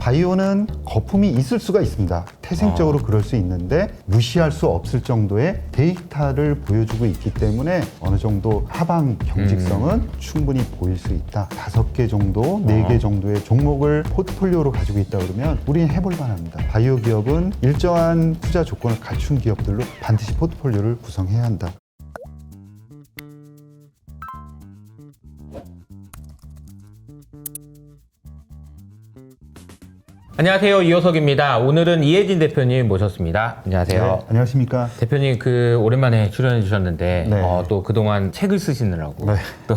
바이오는 거품이 있을 수가 있습니다. 태생적으로 그럴 수 있는데 무시할 수 없을 정도의 데이터를 보여주고 있기 때문에 어느 정도 하방 경직성은 충분히 보일 수 있다. 5개 정도, 4개 정도의 종목을 포트폴리오로 가지고 있다 그러면 우리는 해볼 만합니다. 바이오 기업은 일정한 투자 조건을 갖춘 기업들로 반드시 포트폴리오를 구성해야 한다. 안녕하세요, 이호석입니다. 오늘은 이혜진 대표님 모셨습니다. 안녕하세요. 네, 안녕하십니까. 대표님 오랜만에 출연해 주셨는데 네. 또 그동안 책을 쓰시느라고 네. 또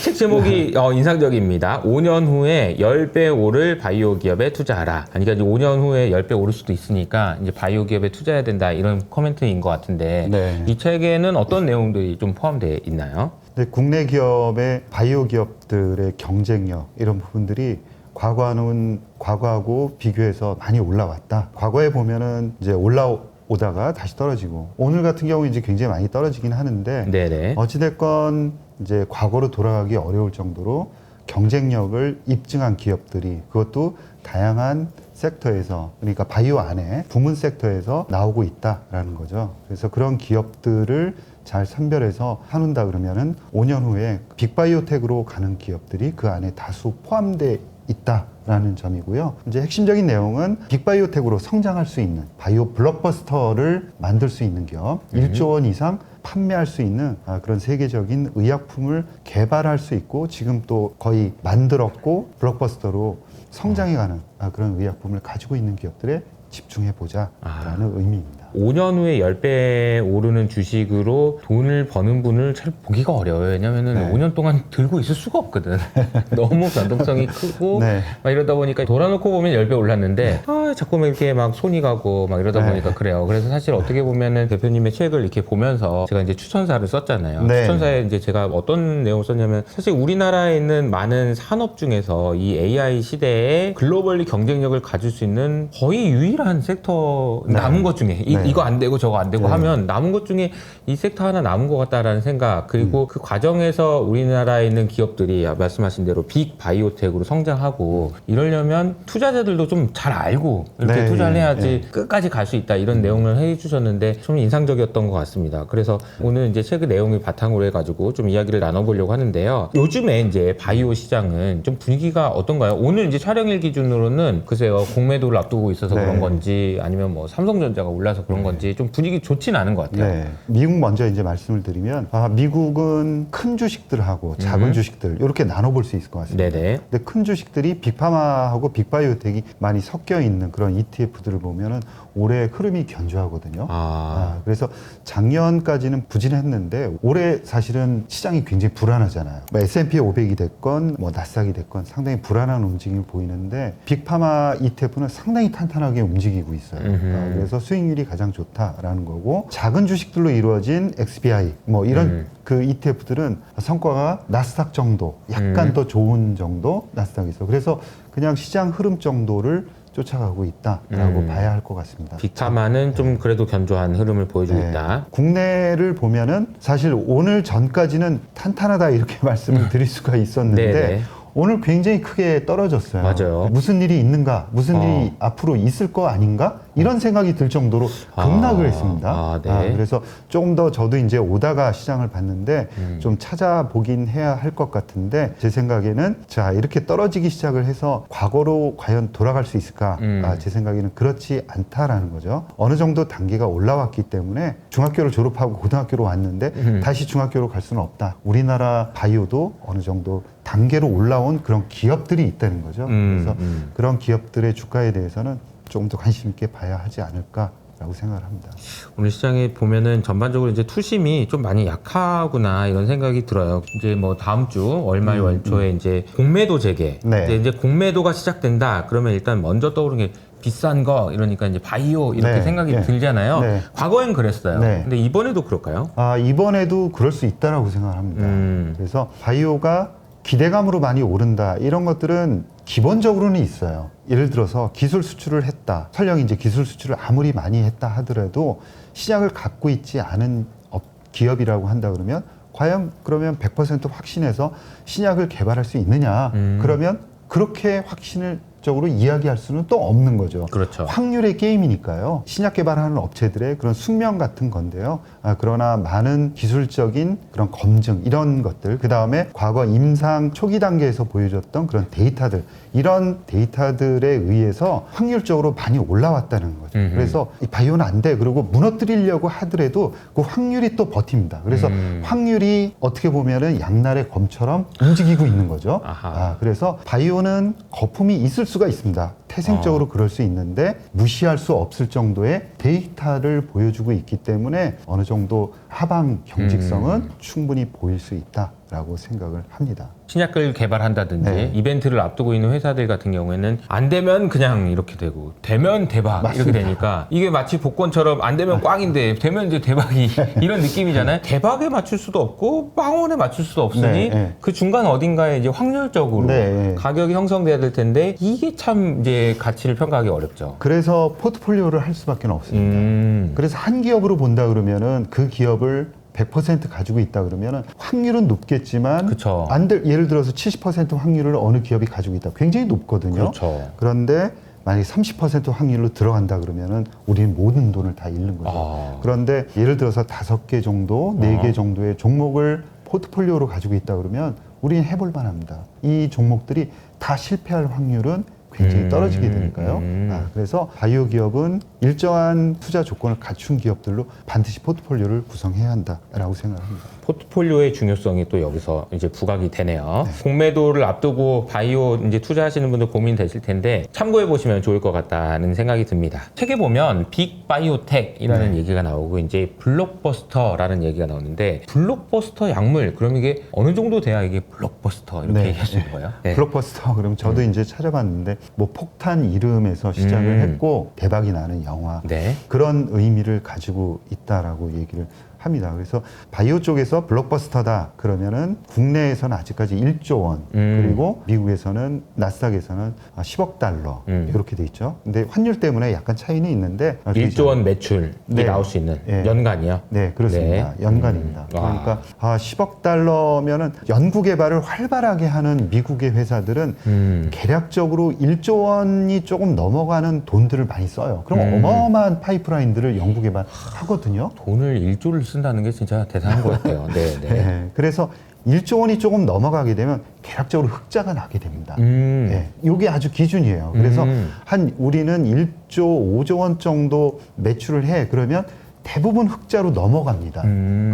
책 제목이 인상적입니다. 5년 후에 10배 오를 바이오 기업에 투자하라. 그러니까 이제 5년 후에 10배 오를 수도 있으니까 이제 바이오 기업에 투자해야 된다 이런 코멘트인 것 같은데 네. 이 책에는 어떤 내용들이 좀 포함되어 있나요? 네, 국내 기업의 바이오 기업들의 경쟁력 이런 부분들이 과거하고 비교해서 많이 올라왔다. 과거에 보면은 이제 올라오다가 다시 떨어지고 오늘 같은 경우 이제 굉장히 많이 떨어지긴 하는데 네네. 어찌됐건 이제 과거로 돌아가기 어려울 정도로 경쟁력을 입증한 기업들이 그것도 다양한 섹터에서 그러니까 바이오 안에 부문 섹터에서 나오고 있다라는 거죠. 그래서 그런 기업들을 잘 선별해서 한운다 그러면은 5년 후에 빅바이오텍으로 가는 기업들이 그 안에 다수 포함돼 있다라는 점이고요. 이제 핵심적인 내용은 빅바이오텍으로 성장할 수 있는 바이오 블록버스터를 만들 수 있는 기업, 1조 원 이상 판매할 수 있는 그런 세계적인 의약품을 개발할 수 있고 지금 또 거의 만들었고 블록버스터로 성장해가는 그런 의약품을 가지고 있는 기업들에 집중해보자라는 의미입니다. 5년 후에 10배 오르는 주식으로 돈을 버는 분을 잘 보기가 어려워요. 왜냐면은 네. 5년 동안 들고 있을 수가 없거든. 너무 변동성이 크고 네. 막 이러다 보니까 돌아놓고 보면 10배 올랐는데 자꾸 이렇게 막 손이 가고 막 이러다 네. 보니까 그래요. 그래서 사실 어떻게 보면은 대표님의 책을 이렇게 보면서 제가 이제 추천사를 썼잖아요. 네. 추천사에 이제 제가 어떤 내용을 썼냐면 사실 우리나라에 있는 많은 산업 중에서 이 AI 시대에 글로벌리 경쟁력을 가질 수 있는 거의 유일한 섹터 네. 남은 것 중에 네. 이거 안 되고 저거 안 되고 네. 하면 남은 것 중에 이 섹터 하나 남은 것 같다라는 생각 그리고 그 과정에서 우리나라에 있는 기업들이 말씀하신 대로 빅 바이오텍으로 성장하고 이러려면 투자자들도 좀 잘 알고 이렇게 네. 투자를 해야지 네. 끝까지 갈 수 있다 이런 내용을 해주셨는데 좀 인상적이었던 것 같습니다. 그래서 오늘 이제 책의 내용을 바탕으로 해가지고 좀 이야기를 나눠보려고 하는데요. 요즘에 이제 바이오 시장은 좀 분위기가 어떤가요? 오늘 이제 촬영일 기준으로는 글쎄요 공매도를 앞두고 있어서 네. 그런 건지 아니면 뭐 삼성전자가 올라서 그런 건지 좀 분위기 좋진 않은 것 같아요. 네. 미국 먼저 이제 말씀을 드리면 미국은 큰 주식들하고 작은 주식들 이렇게 나눠볼 수 있을 것 같습니다. 네네. 근데 큰 주식들이 빅파마하고 빅바이오텍이 많이 섞여 있는 그런 ETF들을 보면은 올해 흐름이 견조하거든요. 그래서 작년까지는 부진했는데 올해 사실은 시장이 굉장히 불안하잖아요. 뭐 S&P 500이 됐건 뭐 나스닥이 됐건 상당히 불안한 움직임을 보이는데 빅파마 ETF는 상당히 탄탄하게 움직이고 있어요. 그래서 수익률이 가장 좋다라는 거고 작은 주식들로 이루어진 XBI 뭐 이런 그 ETF들은 성과가 나스닥 정도 약간 더 좋은 정도 나스닥이 있어요. 그래서 그냥 시장 흐름 정도를 쫓아가고 있다라고 봐야 할 것 같습니다. 빅파마는 좀 그래도 견조한 흐름을 보여주고 네. 있다. 국내를 보면은 사실 오늘 전까지는 탄탄하다 이렇게 말씀을 드릴 수가 있었는데 네네. 오늘 굉장히 크게 떨어졌어요. 맞아요. 무슨 일이 있는가? 무슨 일이 앞으로 있을 거 아닌가? 이런 생각이 들 정도로 급락을 했습니다. 네. 그래서 조금 더 저도 이제 오다가 시장을 봤는데 좀 찾아보긴 해야 할 것 같은데 제 생각에는 자 이렇게 떨어지기 시작을 해서 과거로 과연 돌아갈 수 있을까? 제 생각에는 그렇지 않다라는 거죠. 어느 정도 단계가 올라왔기 때문에 중학교를 졸업하고 고등학교로 왔는데 다시 중학교로 갈 수는 없다. 우리나라 바이오도 어느 정도 단계로 올라온 그런 기업들이 있다는 거죠. 그래서 그런 기업들의 주가에 대해서는 조금 더 관심 있게 봐야 하지 않을까라고 생각을 합니다. 오늘 시장에 보면은 전반적으로 이제 투심이 좀 많이 약하구나 이런 생각이 들어요. 이제 뭐 다음 주 월말 월초에 이제 공매도 재개. 네. 이제 공매도가 시작된다. 그러면 일단 먼저 떠오르는 게 비싼 거 이러니까 이제 바이오 이렇게 네. 생각이 네. 들잖아요. 네. 과거엔 그랬어요. 네. 근데 이번에도 그럴까요? 이번에도 그럴 수 있다라고 생각을 합니다. 그래서 바이오가 기대감으로 많이 오른다 이런 것들은 기본적으로는 있어요. 예를 들어서 기술 수출을 했다. 설령 이제 기술 수출을 아무리 많이 했다 하더라도 시장을 갖고 있지 않은 기업이라고 한다 그러면 과연 그러면 100% 확신해서 신약을 개발할 수 있느냐? 그러면 그렇게 확신을 적으로 이야기할 수는 또 없는 거죠. 그렇죠. 확률의 게임이니까요. 신약 개발하는 업체들의 그런 숙명 같은 건데요. 그러나 많은 기술적인 그런 검증 이런 것들, 그 다음에 과거 임상 초기 단계에서 보여줬던 그런 데이터들, 이런 데이터들에 의해서 확률적으로 많이 올라왔다는 거죠. 그래서 이 바이오는 안 돼. 그리고 무너뜨리려고 하더라도 그 확률이 또 버팁니다. 그래서 확률이 어떻게 보면은 양날의 검처럼 움직이고 있는 거죠. 그래서 바이오는 거품이 있을 수가 있습니다. 태생적으로 그럴 수 있는데 무시할 수 없을 정도의 데이터를 보여주고 있기 때문에 어느 정도 하방 경직성은 충분히 보일 수 있다라고 생각을 합니다. 신약을 개발한다든지 네. 이벤트를 앞두고 있는 회사들 같은 경우에는 안 되면 그냥 이렇게 되고 되면 대박 맞습니다. 이렇게 되니까 이게 마치 복권처럼 안 되면 꽝인데 되면 이제 대박이 이런 느낌이잖아요. 대박에 맞출 수도 없고 빵원에 맞출 수도 없으니 네, 네. 그 중간 어딘가에 이제 확률적으로 네. 가격이 형성돼야 될 텐데 이게 참 이제 가치를 평가하기 어렵죠. 그래서 포트폴리오를 할 수밖에 없습니다. 그래서 한 기업으로 본다 그러면은 그 기업을 100% 가지고 있다 그러면은 확률은 높겠지만 그쵸. 예를 들어서 70% 확률을 어느 기업이 가지고 있다. 굉장히 높거든요. 그렇죠. 그런데 만약에 30% 확률로 들어간다 그러면은 우리는 모든 돈을 다 잃는 거죠. 그런데 예를 들어서 5개 정도, 4개 정도의 종목을 포트폴리오로 가지고 있다 그러면 우리는 해볼 만합니다. 이 종목들이 다 실패할 확률은 굉장히 떨어지게 되니까요. 그래서 바이오 기업은 일정한 투자 조건을 갖춘 기업들로 반드시 포트폴리오를 구성해야 한다라고 생각합니다. 포트폴리오의 중요성이 또 여기서 이제 부각이 되네요. 공매도를 앞두고 바이오 이제 투자하시는 분들 고민되실 텐데 참고해 보시면 좋을 것 같다는 생각이 듭니다. 책에 보면 빅 바이오텍이라는 얘기가 나오고 이제 블록버스터라는 얘기가 나오는데 블록버스터 약물 그럼 이게 어느 정도 돼야 이게 블록버스터 이렇게 얘기할 수 있는 거예요? 네. 블록버스터 그럼 저도 이제 찾아봤는데 뭐 폭탄 이름에서 시작을 했고 대박이 나는 영화 네. 그런 의미를 가지고 있다라고 얘기를 합니다. 그래서 바이오 쪽에서 블록버스터다 그러면은 국내에서는 아직까지 1조 원 그리고 미국에서는 나스닥에서는 10억 달러 이렇게 돼 있죠. 근데 환율 때문에 약간 차이는 있는데 1조 원 매출이 네. 나올 수 있는 네. 연간이요? 네, 그렇습니다. 연간입니다. 그러니까 10억 달러면은 연구 개발을 활발하게 하는 미국의 회사들은 계략적으로 1조 원이 조금 넘어가는 돈들을 많이 써요. 그럼 어마어마한 파이프라인들을 연구 개발하거든요. 돈을 1조를 쓴다는 게 진짜 대단한 것 같아요. 네, 네. 네, 그래서 1조 원이 조금 넘어가게 되면 계략적으로 흑자가 나게 됩니다. 네, 이게 아주 기준이에요. 그래서 우리는 1조 5조 원 정도 매출을 해 그러면 대부분 흑자로 넘어갑니다.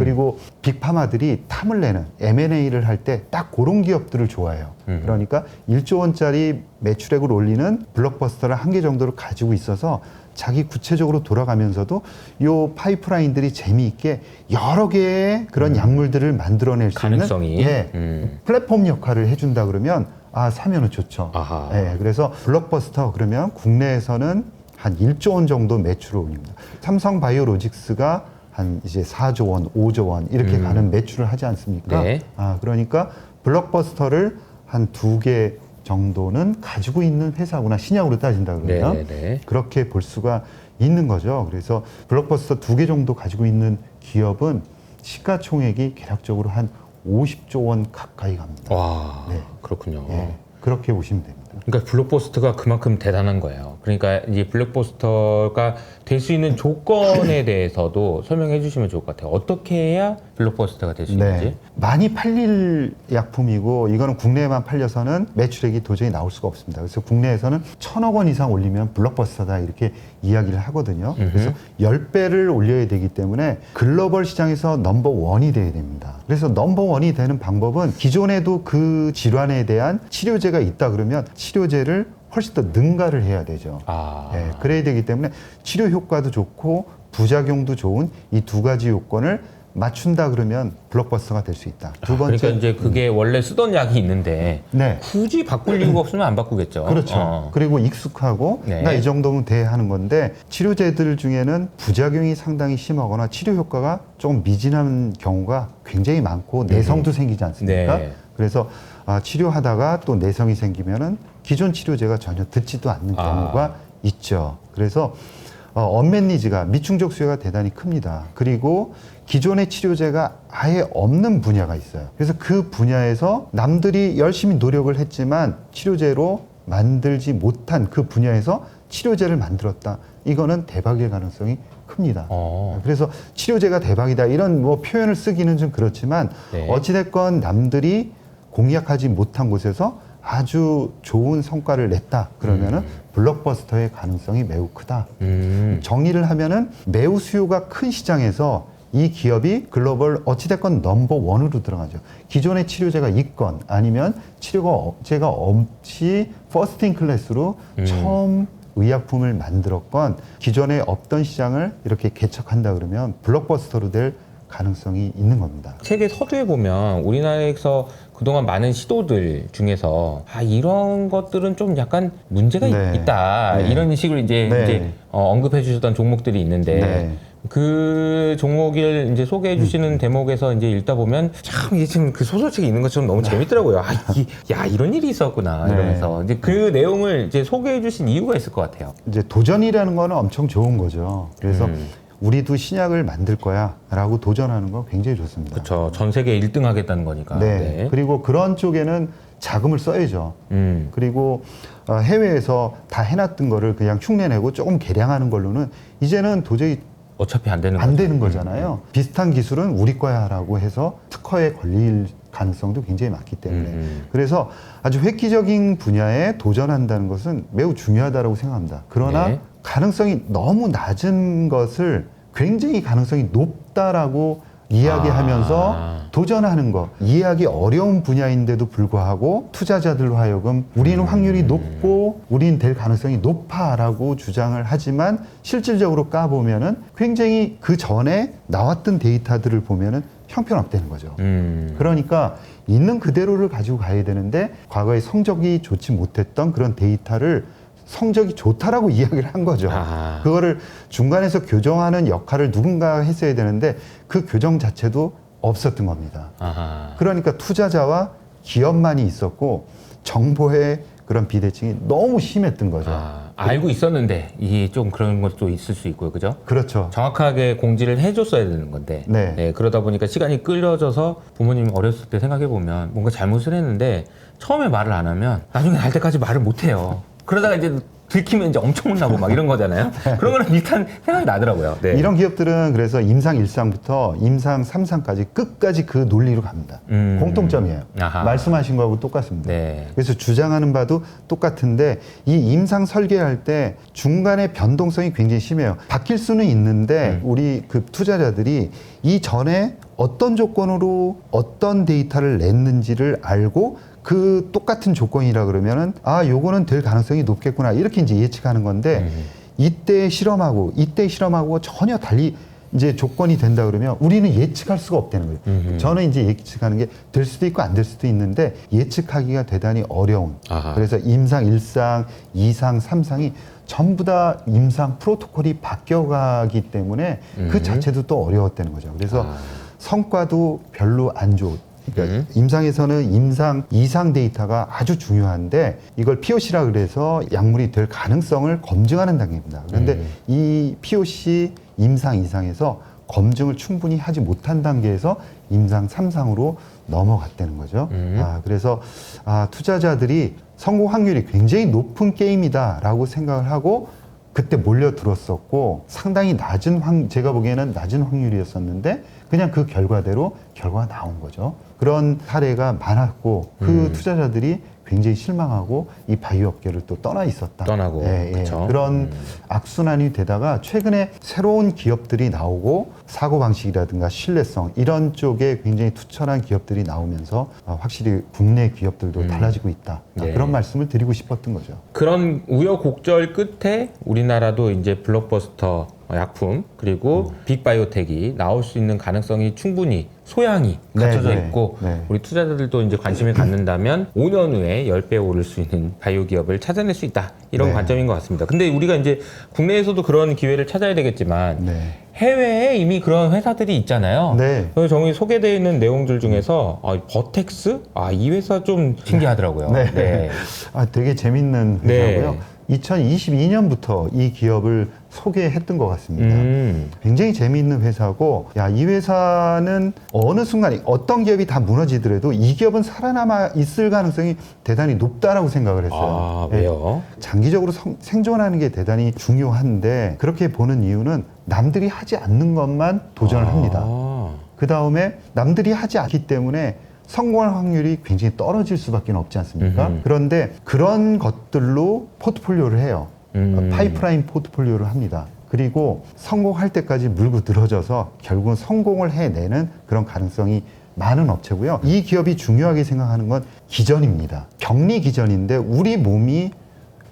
그리고 빅파마들이 탐을 내는 M&A를 할 때 딱 그런 기업들을 좋아해요. 그러니까 1조 원짜리 매출액을 올리는 블록버스터를 한 개 정도를 가지고 있어서 자기 구체적으로 돌아가면서도 요 파이프라인들이 재미있게 여러 개의 그런 약물들을 만들어낼 수 가능성이. 있는 플랫폼 역할을 해준다 그러면 사면은 좋죠. 예, 그래서 블록버스터 그러면 국내에서는 한 1조 원 정도 매출을 올립니다. 삼성 바이오로직스가 한 이제 4조 원, 5조 원 이렇게 가는 매출을 하지 않습니까? 네. 그러니까 블록버스터를 한 2개 정도는 가지고 있는 회사구나. 신약으로 따진다 그러면 네네네. 그렇게 볼 수가 있는 거죠. 그래서 블록버스터 2개 정도 가지고 있는 기업은 시가총액이 계략적으로 한 50조 원 가까이 갑니다. 와, 네. 그렇군요. 예, 그렇게 보시면 됩니다. 그러니까 블록버스터가 그만큼 대단한 거예요. 그러니까 이제 블록버스터가 될 수 있는 조건에 대해서도 설명해 주시면 좋을 것 같아요. 어떻게 해야 블록버스터가 될 수 있는지. 많이 팔릴 약품이고 이거는 국내에만 팔려서는 매출액이 도저히 나올 수가 없습니다. 그래서 국내에서는 1,000억 원 이상 올리면 블록버스터다 이렇게 이야기를 하거든요. 그래서 10배를 올려야 되기 때문에 글로벌 시장에서 넘버원이 돼야 됩니다. 그래서 넘버원이 되는 방법은 기존에도 그 질환에 대한 치료제가 있다 그러면 치료제를 훨씬 더 능가를 해야 되죠. 네, 그래야 되기 때문에 치료 효과도 좋고 부작용도 좋은 이 2가지 요건을 맞춘다 그러면 블록버스터가 될 수 있다. 두 번째, 그러니까 이제 그게 원래 쓰던 약이 있는데 네. 굳이 바꿀 이유가 없으면 안 바꾸겠죠. 그렇죠. 그리고 익숙하고 네. 나 이 정도면 돼 하는 건데 치료제들 중에는 부작용이 상당히 심하거나 치료 효과가 조금 미진한 경우가 굉장히 많고 내성도 생기지 않습니까? 네. 그래서 치료하다가 또 내성이 생기면은 기존 치료제가 전혀 듣지도 않는 경우가 있죠. 그래서 언맷 니즈가 미충족 수요가 대단히 큽니다. 그리고 기존의 치료제가 아예 없는 분야가 있어요. 그래서 그 분야에서 남들이 열심히 노력을 했지만 치료제로 만들지 못한 그 분야에서 치료제를 만들었다. 이거는 대박일 가능성이 큽니다. 그래서 치료제가 대박이다 이런 뭐 표현을 쓰기는 좀 그렇지만 네. 어찌됐건 남들이 공략하지 못한 곳에서 아주 좋은 성과를 냈다. 그러면은 블록버스터의 가능성이 매우 크다. 정리를 하면은 매우 수요가 큰 시장에서 이 기업이 글로벌 어찌됐건 넘버 원으로 들어가죠. 기존의 치료제가 있건 아니면 치료제가 없이 퍼스트 클래스로 처음 의약품을 만들었건 기존에 없던 시장을 이렇게 개척한다 그러면 블록버스터로 될 가능성이 있는 겁니다. 세계 서두에 보면 우리나라에서 그동안 많은 시도들 중에서 이런 것들은 좀 약간 문제가 네. 있다 네. 이런 식으로 이제 언급해 주셨던 종목들이 있는데 네. 그 종목을 이제 소개해 주시는 대목에서 이제 읽다 보면 참 이게 지금 그 소설책에 있는 것처럼 너무 재밌더라고요. 야 이런 일이 있었구나 네. 이러면서 이제 그 내용을 이제 소개해 주신 이유가 있을 것 같아요. 이제 도전이라는 거는 엄청 좋은 거죠. 그래서 우리도 신약을 만들 거야 라고 도전하는 거 굉장히 좋습니다. 그렇죠. 전 세계 1등 하겠다는 거니까. 네. 그리고 그런 쪽에는 자금을 써야죠. 그리고 해외에서 다 해놨던 거를 그냥 흉내내고 조금 개량하는 걸로는 이제는 도저히 어차피 안 되는 안 거죠. 되는 거잖아요. 비슷한 기술은 우리 거야라고 해서 특허에 걸릴 가능성도 굉장히 많기 때문에 그래서 아주 획기적인 분야에 도전한다는 것은 매우 중요하다고 생각합니다. 그러나 네. 가능성이 너무 낮은 것을 굉장히 가능성이 높다라고 이야기하면서 도전하는 거 이해하기 어려운 분야인데도 불구하고 투자자들로 하여금 우리는 확률이 높고 우리는 될 가능성이 높아라고 주장을 하지만 실질적으로 까보면은 굉장히 그 전에 나왔던 데이터들을 보면은 형편없다는 거죠. 그러니까 있는 그대로를 가지고 가야 되는데 과거에 성적이 좋지 못했던 그런 데이터를 성적이 좋다라고 이야기를 한 거죠. 그거를 중간에서 교정하는 역할을 누군가 했어야 되는데 그 교정 자체도 없었던 겁니다. 그러니까 투자자와 기업만이 있었고 정보의 그런 비대칭이 너무 심했던 거죠. 알고 있었는데 이게 좀 그런 것도 있을 수 있고요, 그죠? 그렇죠. 정확하게 공지를 해줬어야 되는 건데, 네. 그러다 보니까 시간이 끌려져서 부모님 어렸을 때 생각해 보면 뭔가 잘못을 했는데 처음에 말을 안 하면 나중에 알 때까지 말을 못 해요. 그러다가 이제 들키면 이제 엄청 혼나고 막 이런 거잖아요. 그런 거는 비슷한 생각이 나더라고요. 네. 이런 기업들은 그래서 임상 1상부터 임상 3상까지 끝까지 그 논리로 갑니다. 공통점이에요. 말씀하신 거하고 똑같습니다. 네. 그래서 주장하는 바도 똑같은데 이 임상 설계할 때 중간에 변동성이 굉장히 심해요. 바뀔 수는 있는데 우리 그 투자자들이 이 전에 어떤 조건으로 어떤 데이터를 냈는지를 알고 그 똑같은 조건이라 그러면은 요거는 될 가능성이 높겠구나 이렇게 이제 예측하는 건데 이때 실험하고 전혀 달리 이제 조건이 된다 그러면 우리는 예측할 수가 없다는 거예요. 저는 이제 예측하는 게 될 수도 있고 안 될 수도 있는데 예측하기가 대단히 어려운. 그래서 임상 1상, 2상, 3상이 전부 다 임상 프로토콜이 바뀌어가기 때문에 그 자체도 또 어려웠다는 거죠. 그래서 성과도 별로 안 좋고 그러니까 임상에서는 임상 2상 데이터가 아주 중요한데 이걸 POC라 그래서 약물이 될 가능성을 검증하는 단계입니다. 그런데 이 POC 임상 2상에서 검증을 충분히 하지 못한 단계에서 임상 3상으로 넘어갔다는 거죠. 그래서 투자자들이 성공 확률이 굉장히 높은 게임이다라고 생각을 하고 그때 몰려들었었고 상당히 낮은 제가 보기에는 낮은 확률이었었는데 그냥 그 결과대로 결과가 나온 거죠. 그런 사례가 많았고 그 투자자들이 굉장히 실망하고 이 바이오 업계를 또 떠나 있었다. 떠나고 그쵸? 그런 악순환이 되다가 최근에 새로운 기업들이 나오고 사고방식이라든가 신뢰성 이런 쪽에 굉장히 투철한 기업들이 나오면서 확실히 국내 기업들도 달라지고 있다. 네. 그런 말씀을 드리고 싶었던 거죠. 그런 우여곡절 끝에 우리나라도 이제 블록버스터 약품 그리고 빅바이오텍이 나올 수 있는 가능성이 충분히 소양이 갖춰져 있고 우리 투자자들도 이제 관심을 갖는다면 5년 후에 10배 오를 수 있는 바이오 기업을 찾아낼 수 있다 이런 관점인 것 같습니다. 근데 우리가 이제 국내에서도 그런 기회를 찾아야 되겠지만 해외에 이미 그런 회사들이 있잖아요. 그래서 저희 소개되어 있는 내용들 중에서 버텍스? 이 회사 좀 신기하더라고요. 되게 재밌는 회사고요. 2022년부터 이 기업을 소개했던 것 같습니다. 굉장히 재미있는 회사고, 야, 이 회사는 어느 순간에 어떤 기업이 다 무너지더라도 이 기업은 살아남아 있을 가능성이 대단히 높다라고 생각을 했어요. 아, 왜요? 장기적으로 생존하는 게 대단히 중요한데, 그렇게 보는 이유는 남들이 하지 않는 것만 도전을 합니다. 그 다음에 남들이 하지 않기 때문에 성공할 확률이 굉장히 떨어질 수밖에 없지 않습니까? 그런데 그런 것들로 포트폴리오를 해요. 파이프라인 포트폴리오를 합니다. 그리고 성공할 때까지 물고 늘어져서 결국은 성공을 해내는 그런 가능성이 많은 업체고요. 이 기업이 중요하게 생각하는 건 기전입니다. 격리 기전인데 우리 몸이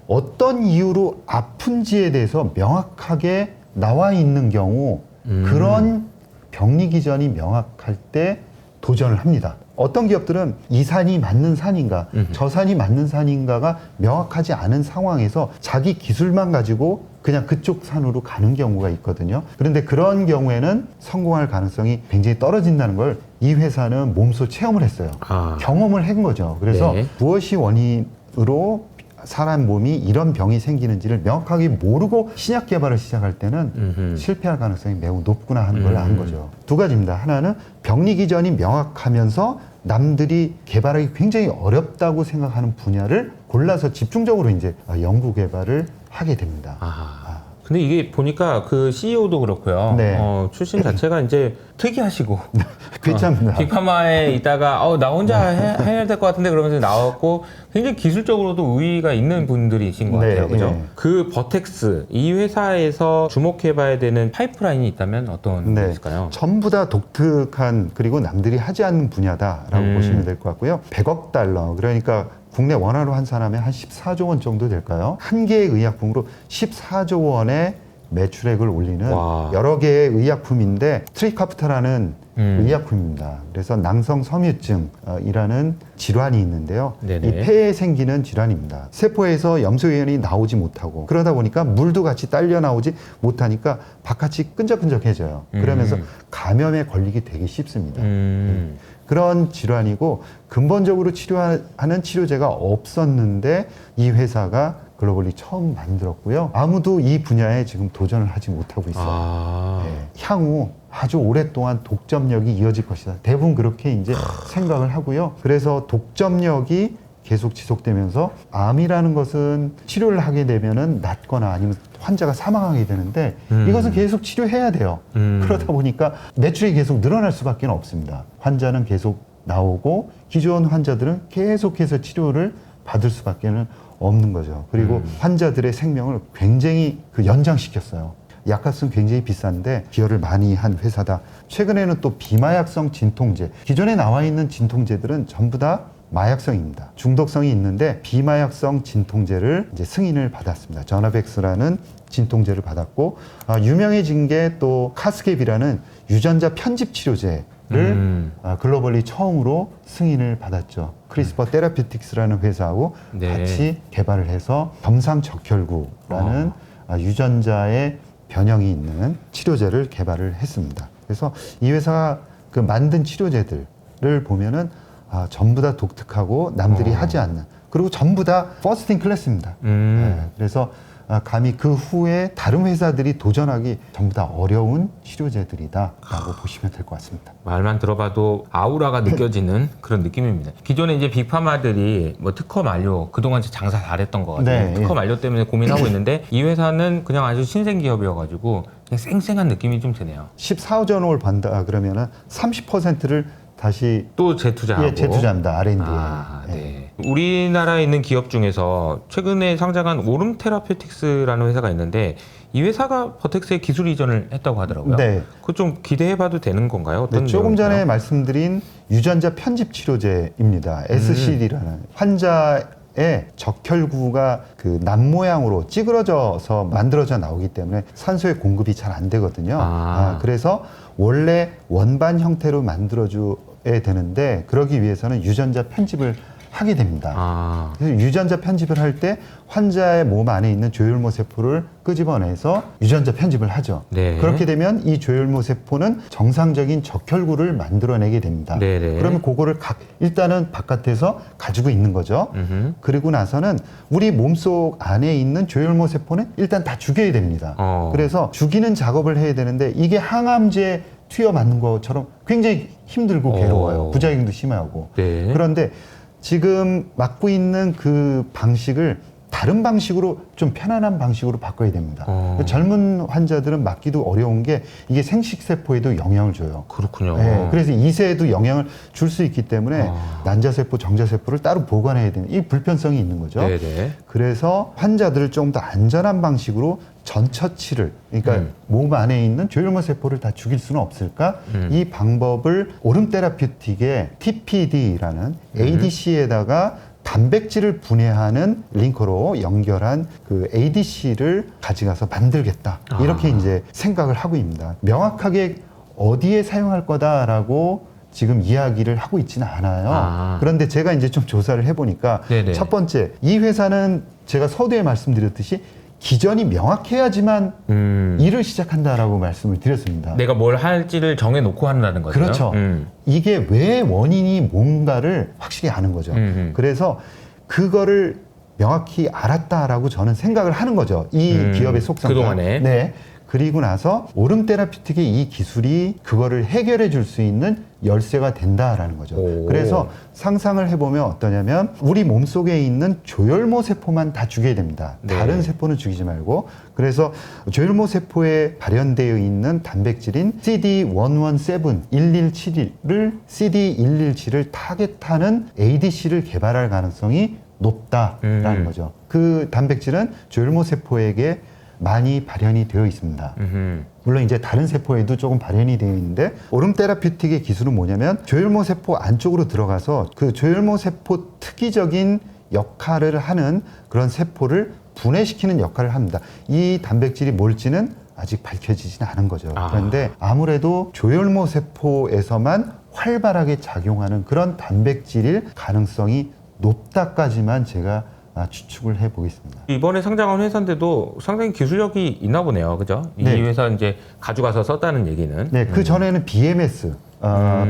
어떤 이유로 아픈지에 대해서 명확하게 나와 있는 경우 그런 격리 기전이 명확할 때 도전을 합니다. 어떤 기업들은 이 산이 맞는 산인가, 저 산이 맞는 산인가가 명확하지 않은 상황에서 자기 기술만 가지고 그냥 그쪽 산으로 가는 경우가 있거든요. 그런데 그런 경우에는 성공할 가능성이 굉장히 떨어진다는 걸 이 회사는 몸소 체험을 했어요. 경험을 한 거죠. 그래서 네. 무엇이 원인으로 사람 몸이 이런 병이 생기는지를 명확하게 모르고 신약 개발을 시작할 때는 실패할 가능성이 매우 높구나 하는 걸 안 거죠. 두 가지입니다. 하나는 병리 기전이 명확하면서 남들이 개발하기 굉장히 어렵다고 생각하는 분야를 골라서 집중적으로 이제 연구 개발을 하게 됩니다. 근데 이게 보니까 그 CEO도 그렇고요. 네. 출신 자체가 이제 특이하시고. 괜찮습니다. 빅파마에 있다가 나 혼자 해야 될 것 같은데 그러면서 나왔고 굉장히 기술적으로도 우위가 있는 분들이신 것 네, 같아요. 그죠? 네. 그 버텍스, 이 회사에서 주목해봐야 되는 파이프라인이 있다면 어떤 게 있을까요? 전부 다 독특한 그리고 남들이 하지 않는 분야다라고 보시면 될 것 같고요. 100억 달러, 그러니까 국내 원화로 환산하면 한 14조 원 정도 될까요? 한 개의 의약품으로 14조 원의 매출액을 올리는 여러 개의 의약품인데 트리카프타라는 의약품입니다. 그래서 낭성섬유증이라는 질환이 있는데요. 네네. 이 폐에 생기는 질환입니다. 세포에서 염소이온이 나오지 못하고 그러다 보니까 물도 같이 딸려 나오지 못하니까 바깥이 끈적끈적해져요. 그러면서 감염에 걸리기 되게 쉽습니다. 그런 질환이고 근본적으로 치료하는 치료제가 없었는데 이 회사가 글로벌리 처음 만들었고요. 아무도 이 분야에 지금 도전을 하지 못하고 있어요. 네. 향후 아주 오랫동안 독점력이 이어질 것이다. 대부분 그렇게 이제 생각을 하고요. 그래서 독점력이 계속 지속되면서 암이라는 것은 치료를 하게 되면은 낫거나 아니면 환자가 사망하게 되는데 이것은 계속 치료해야 돼요. 그러다 보니까 매출이 계속 늘어날 수밖에 없습니다. 환자는 계속 나오고 기존 환자들은 계속해서 치료를 받을 수밖에 없는 거죠. 그리고 환자들의 생명을 굉장히 연장시켰어요. 약값은 굉장히 비싼데 기여를 많이 한 회사다. 최근에는 또 비마약성 진통제. 기존에 나와 있는 진통제들은 전부 다 마약성입니다. 중독성이 있는데 비마약성 진통제를 이제 승인을 받았습니다. 저나벡스라는 진통제를 받았고 유명해진 게 또 카스캡이라는 유전자 편집 치료제를 글로벌리 처음으로 승인을 받았죠. 크리스퍼 테라피틱스라는 회사하고 같이 개발을 해서 겸상적혈구라는 유전자의 변형이 있는 치료제를 개발을 했습니다. 그래서 이 회사가 그 만든 치료제들을 보면은 전부 다 독특하고 남들이 하지 않는, 그리고 전부 다 퍼스트 인 클래스입니다. 네, 그래서 감히 그 후에 다른 회사들이 도전하기 전부 다 어려운 치료제들이다라고 보시면 될 것 같습니다. 말만 들어봐도 아우라가 느껴지는 그런 느낌입니다. 기존에 이제 빅파마들이 뭐 특허 만료, 그동안 장사 잘했던 것 같아요. 네, 특허 만료 때문에 고민하고 있는데 이 회사는 그냥 아주 신생 기업이어가지고 그냥 쌩쌩한 느낌이 좀 드네요. 14조 원을 번다 그러면은 30%를 다시 또 재투자하고. 재투자합니다. R&D에. 네. 우리나라에 있는 기업 중에서 최근에 상장한 오름 테라피틱스라는 회사가 있는데 이 회사가 버텍스의 기술 이전을 했다고 하더라고요. 네. 그거 좀 기대해봐도 되는 건가요? 어떤 조금 내용인가요? 전에 말씀드린 유전자 편집 치료제입니다. SCD라는 환자의 적혈구가 그 남 모양으로 찌그러져서 만들어져 나오기 때문에 산소의 공급이 잘 안 되거든요. 그래서 원래 원반 형태로 만들어줘야 되는데 그러기 위해서는 유전자 편집을 하게 됩니다. 아. 그래서 유전자 편집을 할 때 환자의 몸 안에 있는 조혈모 세포를 끄집어내서 유전자 편집을 하죠. 네. 그렇게 되면 이 조혈모 세포는 정상적인 적혈구를 만들어내게 됩니다. 네네. 그러면 그거를 일단은 바깥에서 가지고 있는 거죠. 음흠. 그리고 나서는 우리 몸속 안에 있는 조혈모 세포는 일단 다 죽여야 됩니다. 그래서 죽이는 작업을 해야 되는데 이게 항암제 투여 맞는 것처럼 굉장히 힘들고 괴로워요. 부작용도 심하고. 네. 그런데 지금 맞고 있는 그 방식을 다른 방식으로 좀 편안한 방식으로 바꿔야 됩니다. 젊은 환자들은 맞기도 어려운 게 이게 생식세포에도 영향을 줘요. 그렇군요. 네, 그래서 이세에도 영향을 줄 수 있기 때문에 난자세포, 정자세포를 따로 보관해야 되는 이 불편성이 있는 거죠. 네네. 그래서 환자들을 좀 더 안전한 방식으로 전처치를, 그러니까 몸 안에 있는 조혈모 세포를 다 죽일 수는 없을까? 이 방법을 오름 테라퓨틱의 TPD라는 ADC에다가 단백질을 분해하는 링커로 연결한 그 ADC를 가져가서 만들겠다. 이렇게 이제 생각을 하고 있습니다. 명확하게 어디에 사용할 거다라고 지금 이야기를 하고 있지는 않아요. 그런데 제가 이제 좀 조사를 해보니까 네네. 첫 번째, 이 회사는 제가 서두에 말씀드렸듯이 기전이 명확해야지만 일을 시작한다라고 말씀을 드렸습니다. 내가 뭘 할지를 정해놓고 한다는 거죠. 그렇죠. 이게 왜 원인이 뭔가를 확실히 아는 거죠. 그래서 그거를 명확히 알았다라고 저는 생각을 하는 거죠. 이 기업의 속성상. 그동안에. 네. 그리고 나서 오름 테라퓨틱의 이 기술이 그거를 해결해 줄 수 있는 열쇠가 된다라는 거죠. 그래서 상상을 해보면 어떠냐면 우리 몸속에 있는 조혈모 세포만 다 죽여야 됩니다. 네. 다른 세포는 죽이지 말고. 그래서 조혈모 세포에 발현되어 있는 단백질인 CD117, 117을 CD117을 타겟하는 ADC를 개발할 가능성이 높다라는 거죠. 그 단백질은 조혈모 세포에게 많이 발현이 되어 있습니다. 물론 이제 다른 세포에도 조금 발현이 되어 있는데 오름 테라퓨틱의 기술은 뭐냐면 조혈모 세포 안쪽으로 들어가서 그 조혈모 세포 특이적인 역할을 하는 그런 세포를 분해시키는 역할을 합니다. 이 단백질이 뭘지는 아직 밝혀지지는 않은 거죠. 그런데 아무래도 조혈모 세포에서만 활발하게 작용하는 그런 단백질일 가능성이 높다까지만 제가 추측을 해보겠습니다. 이번에 상장한 회사인데도 상당히 기술력이 있나 보네요. 그죠? 네. 이 회사 이제 가져가서 썼다는 얘기는. 네, 그 전에는 BMS,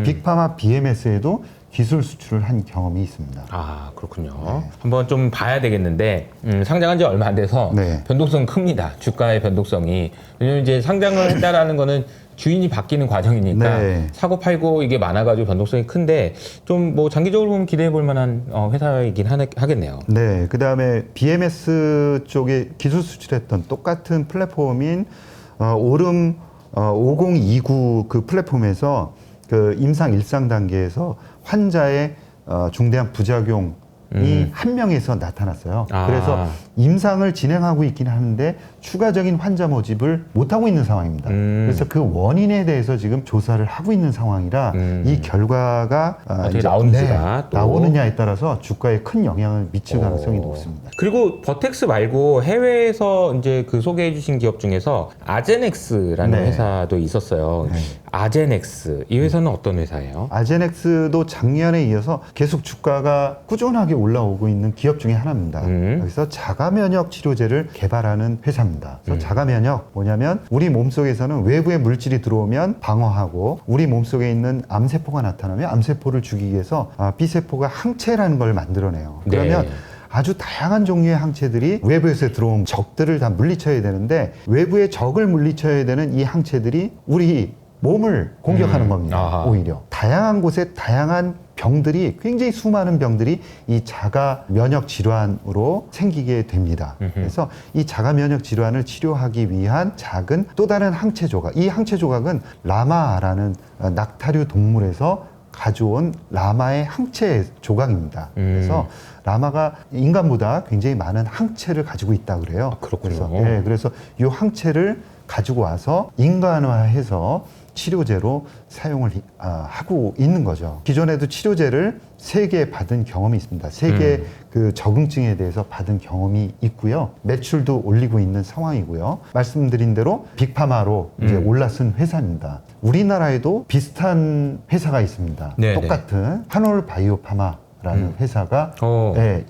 빅파마 BMS에도 기술 수출을 한 경험이 있습니다. 아, 그렇군요. 한번 좀 봐야 되겠는데, 상장한 지 얼마 안 돼서 네. 변동성 큽니다. 주가의 변동성이. 왜냐면 이제 상장을 했다라는 거는 주인이 바뀌는 과정이니까 네. 사고 팔고 이게 많아가지고 변동성이 큰데 좀 뭐 장기적으로 보면 기대해 볼 만한 회사이긴 하겠네요. 네, 그 다음에 BMS 쪽에 기술 수출했던 똑같은 플랫폼인 오름 5029 그 플랫폼에서 그 임상 1상 단계에서 환자의 중대한 부작용이 한 명에서 나타났어요. 그래서 임상을 진행하고 있긴 하는데 추가적인 환자 모집을 못하고 있는 상황입니다. 그래서 그 원인에 대해서 지금 조사를 하고 있는 상황이라 이 결과가 어떻게 이제 나오는지가 또. 나오느냐에 따라서 주가에 큰 영향을 미칠 가능성이 높습니다. 그리고 버텍스 말고 해외에서 이제 그 소개해 주신 기업 중에서 아제넥스라는 네. 회사도 있었어요. 네. 아제넥스. 이 회사는 어떤 회사예요? 아제넥스도 작년에 이어서 계속 주가가 꾸준하게 올라오고 있는 기업 중에 하나입니다. 그래서 자가면역 치료제를 개발하는 회사입니다. 그래서 자가면역 뭐냐면 우리 몸속에서는 외부의 물질이 들어오면 방어하고 우리 몸속에 있는 암세포가 나타나면 암세포를 죽이기 위해서 B세포가 항체라는 걸 만들어내요. 그러면 네. 아주 다양한 종류의 항체들이 외부에서 들어온 적들을 다 물리쳐야 되는데 외부의 적을 물리쳐야 되는 이 항체들이 우리 몸을 공격하는 겁니다. 아하. 오히려 다양한 곳에 다양한 병들이 굉장히 수많은 병들이 이 자가 면역 질환으로 생기게 됩니다. 그래서 이 자가 면역 질환을 치료하기 위한 작은 또 다른 항체 조각. 이 항체 조각은 라마라는 낙타류 동물에서 가져온 라마의 항체 조각입니다. 그래서 라마가 인간보다 굉장히 많은 항체를 가지고 있다 그래요. 그렇군요. 그래서 이 항체를 가지고 와서 인간화해서 치료제로 사용을 하고 있는 거죠. 기존에도 치료제를 3개 받은 경험이 있습니다. 3개 그 적응증에 대해서 받은 경험이 있고요. 매출도 올리고 있는 상황이고요. 말씀드린 대로 빅파마로 이제 올라선 회사입니다. 우리나라에도 비슷한 회사가 있습니다. 네네. 똑같은 한올 바이오파마 회사가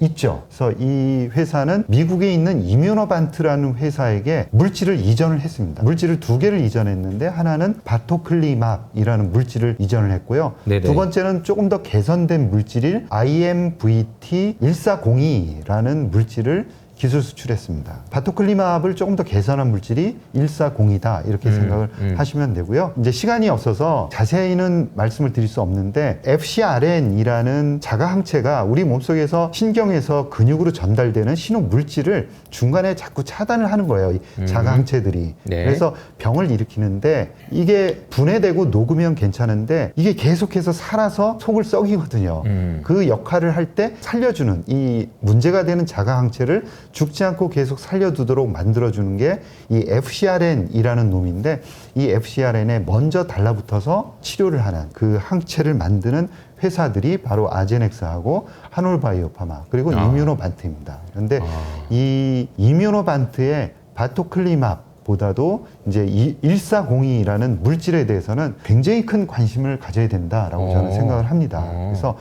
있죠. 그래서 이 회사는 미국에 있는 이뮤노반트라는 회사에게 물질을 이전을 했습니다. 물질을 2개를 이전했는데 하나는 바토클리맙이라는 물질을 이전을 했고요. 네네. 두 번째는 조금 더 개선된 물질인 IMVT1402라는 물질을 기술 수출했습니다. 바토클리맙을 조금 더 개선한 물질이 140이다 이렇게 생각을 하시면 되고요. 이제 시간이 없어서 자세히는 말씀을 드릴 수 없는데 FcRn이라는 자가항체가 우리 몸속에서 신경에서 근육으로 전달되는 신호 물질을 중간에 자꾸 차단을 하는 거예요. 이 자가항체들이. 네. 그래서 병을 일으키는데 이게 분해되고 녹으면 괜찮은데 이게 계속해서 살아서 속을 썩이거든요. 그 역할을 할 때 살려주는 이 문제가 되는 자가항체를 죽지 않고 계속 살려두도록 만들어주는 게 이 FcRn이라는 놈인데 이 FcRn에 먼저 달라붙어서 치료를 하는 그 항체를 만드는 회사들이 바로 아제넥스하고 하놀바이오파마 그리고 이뮤노반트입니다. 그런데 이 이뮤노반트의 바토클리맙 보다도 이제 1402라는 물질에 대해서는 굉장히 큰 관심을 가져야 된다라고 저는 생각을 합니다. 그래서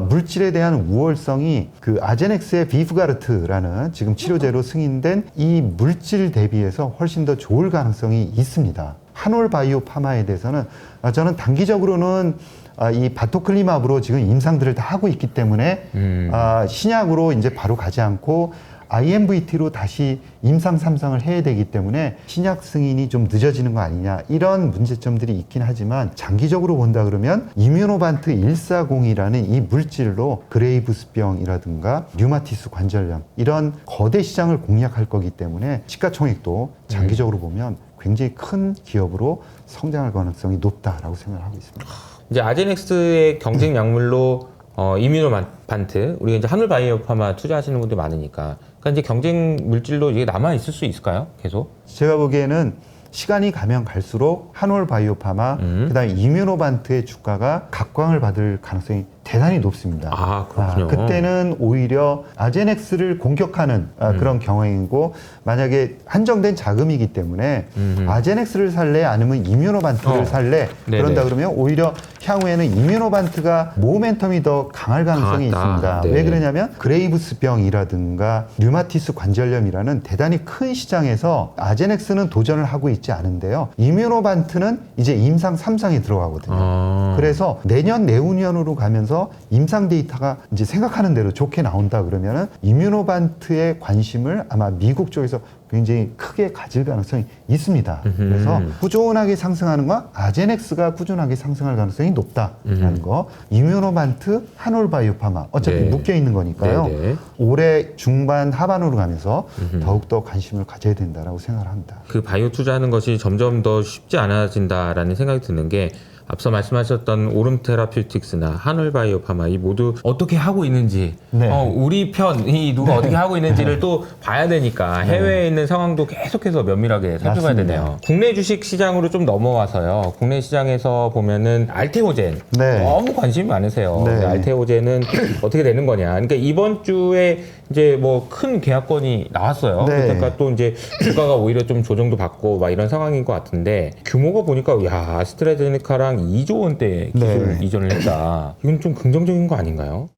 물질에 대한 우월성이 그 아제넥스의 비프가르트라는 지금 치료제로 승인된 이 물질 대비해서 훨씬 더 좋을 가능성이 있습니다. 하놀바이오파마에 대해서는 저는 단기적으로는 이 바토클리맙으로 지금 임상들을 다 하고 있기 때문에 신약으로 이제 바로 가지 않고 IMVT로 다시 임상 3상을 해야 되기 때문에 신약 승인이 좀 늦어지는 거 아니냐 이런 문제점들이 있긴 하지만 장기적으로 본다 그러면 이뮤노반트 140이라는 이 물질로 그레이브스병이라든가 류마티스 관절염 이런 거대 시장을 공략할 거기 때문에 시가총액도 장기적으로 보면 굉장히 큰 기업으로 성장할 가능성이 높다라고 생각을 하고 있습니다. 이제 아제넥스의 경쟁 약물로 이뮤노반트, 우리가 이제 하놀바이오파마 투자하시는 분들 많으니까, 그러니까 이제 경쟁 물질로 이게 남아 있을 수 있을까요? 계속? 제가 보기에는 시간이 가면 갈수록 하놀바이오파마, 그다음에 이뮤노반트의 주가가 각광을 받을 가능성이 대단히 높습니다. 아, 그렇군요. 그때는 오히려 아제넥스를 공격하는 그런 경향이고 만약에 한정된 자금이기 때문에 아제넥스를 살래 아니면 이뮤노반트를 살래 그런다 그러면 오히려 향후에는 이뮤노반트가 모멘텀이 더 강할 가능성이 있습니다. 네. 왜 그러냐면 그레이브스병이라든가 류마티스 관절염이라는 대단히 큰 시장에서 아제넥스는 도전을 하고 있지 않은데요. 이뮤노반트는 이제 임상 3상에 들어가거든요. 그래서 내년 내후년으로 가면서 임상 데이터가 이제 생각하는 대로 좋게 나온다 그러면은 이뮤노반트의 관심을 아마 미국 쪽에서 굉장히 크게 가질 가능성이 있습니다. 그래서 꾸준하게 상승하는 건 아제넥스가 꾸준하게 상승할 가능성이 높다라는 거. 이뮤노반트, 하놀바이오파마 어차피 묶여 있는 거니까요. 네네. 올해 중반 하반으로 가면서 더욱더 관심을 가져야 된다라고 생각을 합니다. 그 바이오 투자하는 것이 점점 더 쉽지 않아진다라는 생각이 드는 게 앞서 말씀하셨던 오름 테라퓨틱스나 하놀바이오파마 이 모두 어떻게 하고 있는지 우리 편이 누가 어떻게 하고 있는지를 또 봐야 되니까 해외에 있는 상황도 계속해서 면밀하게 살펴봐야 맞습니다. 되네요. 국내 주식 시장으로 좀 넘어와서요. 국내 시장에서 보면은 알테오젠 너무 관심이 많으세요. 알테오젠은 어떻게 되는 거냐. 그러니까 이번 주에 이제 뭐 큰 계약건이 나왔어요. 그러니까 또 이제 주가가 오히려 좀 조정도 받고 막 이런 상황인 것 같은데 규모가 보니까 야 아스트라제네카랑 2조 원대 기술 이전을 했다. 이건 좀 긍정적인 거 아닌가요?